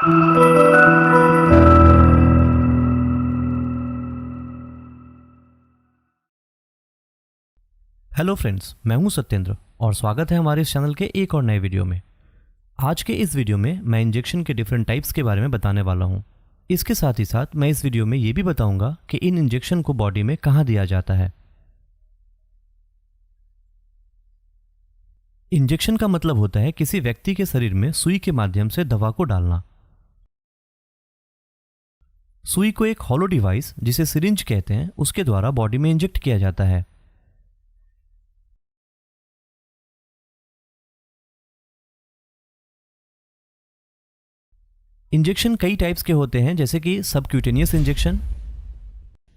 Hello friends, मैं हूं सत्येंद्र और स्वागत है हमारे इस चैनल के एक और नए वीडियो में। आज के इस वीडियो में मैं इंजेक्शन के डिफरेंट टाइप्स के बारे में बताने वाला हूं। इसके साथ ही साथ मैं इस वीडियो में ये भी बताऊंगा कि इन इंजेक्शन को बॉडी में कहां दिया जाता है। इंजेक्शन का मतलब होता है किसी व्यक्ति के शरीर में सुई के माध्यम से दवा को डालना। सुई को एक हॉलो डिवाइस, जिसे सिरिंज कहते हैं, उसके द्वारा बॉडी में इंजेक्ट किया जाता है। इंजेक्शन कई टाइप्स के होते हैं, जैसे कि subcutaneous injection,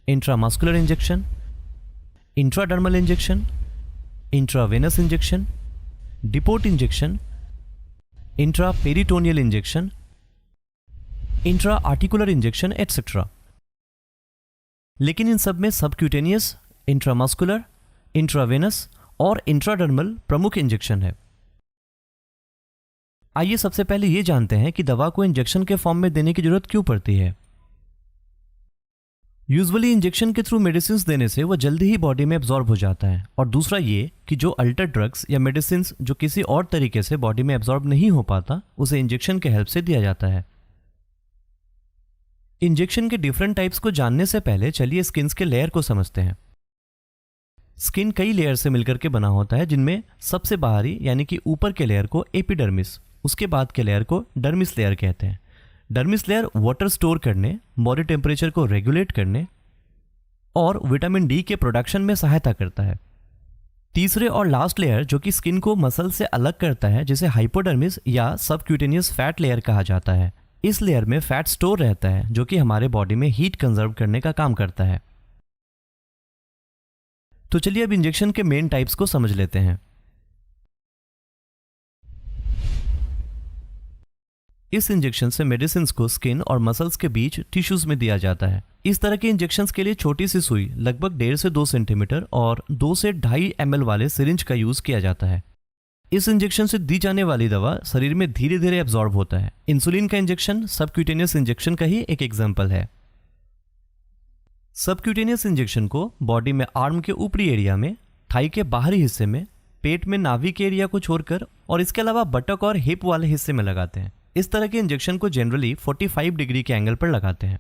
intramuscular injection, intradermal injection, intravenous injection, depot injection, intraperitoneal injection, intra articular injection etcetera. लेकिन इन सब में सबक्यूटेनियस, इंट्रामस्कुलर, इंट्रावेनस और इंट्राडर्मल प्रमुख इंजेक्शन है। आइए सबसे पहले ये जानते हैं कि दवा को इंजेक्शन के फॉर्म में देने की जरूरत क्यों पड़ती है। यूजुअली इंजेक्शन के थ्रू मेडिसिन देने से वह जल्दी ही बॉडी में एब्जॉर्ब हो जाता है, और दूसरा ये कि जो अल्टर ड्रग्स या मेडिसिन जो किसी और तरीके से बॉडी में एब्जॉर्ब नहीं हो पाता, उसे इंजेक्शन के हेल्प से दिया जाता है। इंजेक्शन के डिफरेंट टाइप्स को जानने से पहले चलिए स्किन के लेयर को समझते हैं। स्किन कई लेयर से मिलकर के बना होता है, जिनमें सबसे बाहरी यानी कि ऊपर के लेयर को एपिडर्मिस, उसके बाद के लेयर को डर्मिस लेयर कहते हैं। डर्मिस लेयर वाटर स्टोर करने, बॉडी टेम्परेचर को रेगुलेट करने और विटामिन डी के प्रोडक्शन में सहायता करता है। तीसरे और लास्ट लेयर जो कि स्किन को मसल से अलग करता है, जिसे हाइपोडर्मिस या सबक्यूटेनियस फैट लेयर कहा जाता है। इस लेयर में फैट स्टोर रहता है, जो कि हमारे बॉडी में हीट कंजर्व करने का काम करता है। तो चलिए अब इंजेक्शन के मेन टाइप्स को समझ लेते हैं। इस इंजेक्शन से मेडिसिन को स्किन और मसल्स के बीच टिश्यूज में दिया जाता है। इस तरह के इंजेक्शन के लिए छोटी सी सुई लगभग 1.5 से 2 सेंटीमीटर और 2 से 2.5 ml वाले सिरिंज का यूज किया जाता है। इस इंजेक्शन से दी जाने वाली दवा शरीर में धीरे धीरे एब्जॉर्ब होता है। इंसुलिन का इंजेक्शन सबक्यूटेनियस इंजेक्शन का ही एक एग्जाम्पल है। सबक्यूटेनियस इंजेक्शन को बॉडी में आर्म के ऊपरी एरिया में, थाई के बाहरी हिस्से में, पेट में नाभि के एरिया को छोड़कर और इसके अलावा बटक और हिप वाले हिस्से में लगाते हैं। इस तरह के इंजेक्शन को जनरली 45 डिग्री के एंगल पर लगाते हैं।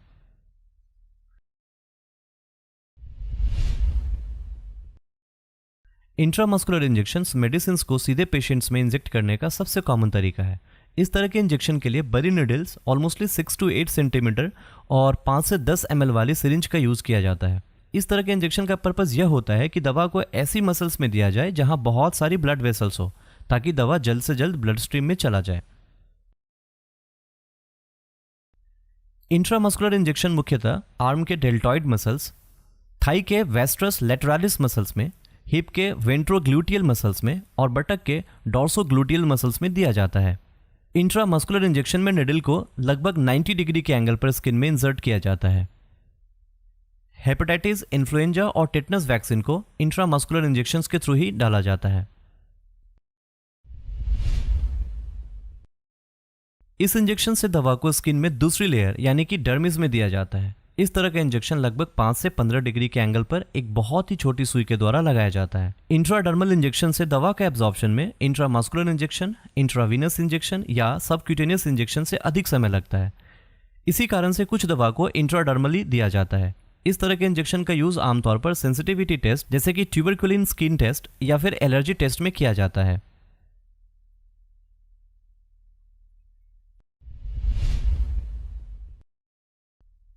इंट्रामस्कुलर इंजेक्शंस मेडिसिन को सीधे पेशेंट्स में इंजेक्ट करने का सबसे कॉमन तरीका है। इस तरह के इंजेक्शन के लिए बड़ी निडल्स ऑलमोस्टली 6 to 8 सेंटीमीटर और 5 से 10 ml वाली सिरिंज का यूज किया जाता है। इस तरह के इंजेक्शन का पर्पस यह होता है कि दवा को ऐसी मसल्स में दिया जाए जहां बहुत सारी ब्लड वेसल्स हो, ताकि दवा जल्द से जल्द ब्लड स्ट्रीम में चला जाए। इंट्रामस्कुलर इंजेक्शन मुख्यतः आर्म के डेल्टॉइड मसल्स, थाई के वेस्ट्रस लेटरालिस मसल्स में, हिप के वेंट्रोग्लूटियल मसल्स में और बटक के डॉर्सोग्लूटियल मसल्स में दिया जाता है। इंट्रामस्कुलर इंजेक्शन में निडल को लगभग 90 डिग्री के एंगल पर स्किन में इंसर्ट किया जाता है। हेपेटाइटिस, इन्फ्लुएंजा और टेटनस वैक्सीन को इंट्रामस्कुलर इंजेक्शंस के थ्रू ही डाला जाता है। इस इंजेक्शन से दवा को स्किन में दूसरी लेयर यानी कि डर्मिस में दिया जाता है। इस तरह का इंजेक्शन लगभग 5 से 15 डिग्री के एंगल पर एक बहुत ही छोटी सुई के द्वारा लगाया जाता है। इंट्राडर्मल इंजेक्शन से दवा का एब्जॉर्प्शन में इंट्रामस्कुलर इंजेक्शन, इंट्रावीनस इंजेक्शन या सबक्यूटेनियस इंजेक्शन से अधिक समय लगता है। इसी कारण से कुछ दवा को इंट्राडर्मली दिया जाता है। इस तरह के इंजेक्शन का यूज आमतौर पर सेंसिटिविटी टेस्ट जैसे कि ट्यूबरकुलिन स्किन टेस्ट या फिर एलर्जी टेस्ट में किया जाता है।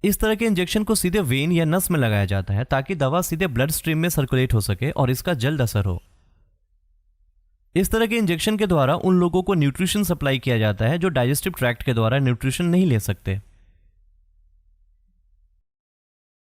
इस तरह के इंजेक्शन को सीधे वेन या नस में लगाया जाता है, ताकि दवा सीधे ब्लड स्ट्रीम में सर्कुलेट हो सके और इसका जल्द असर हो। इस तरह के इंजेक्शन के द्वारा उन लोगों को न्यूट्रिशन सप्लाई किया जाता है जो डाइजेस्टिव ट्रैक्ट के द्वारा न्यूट्रिशन नहीं ले सकते।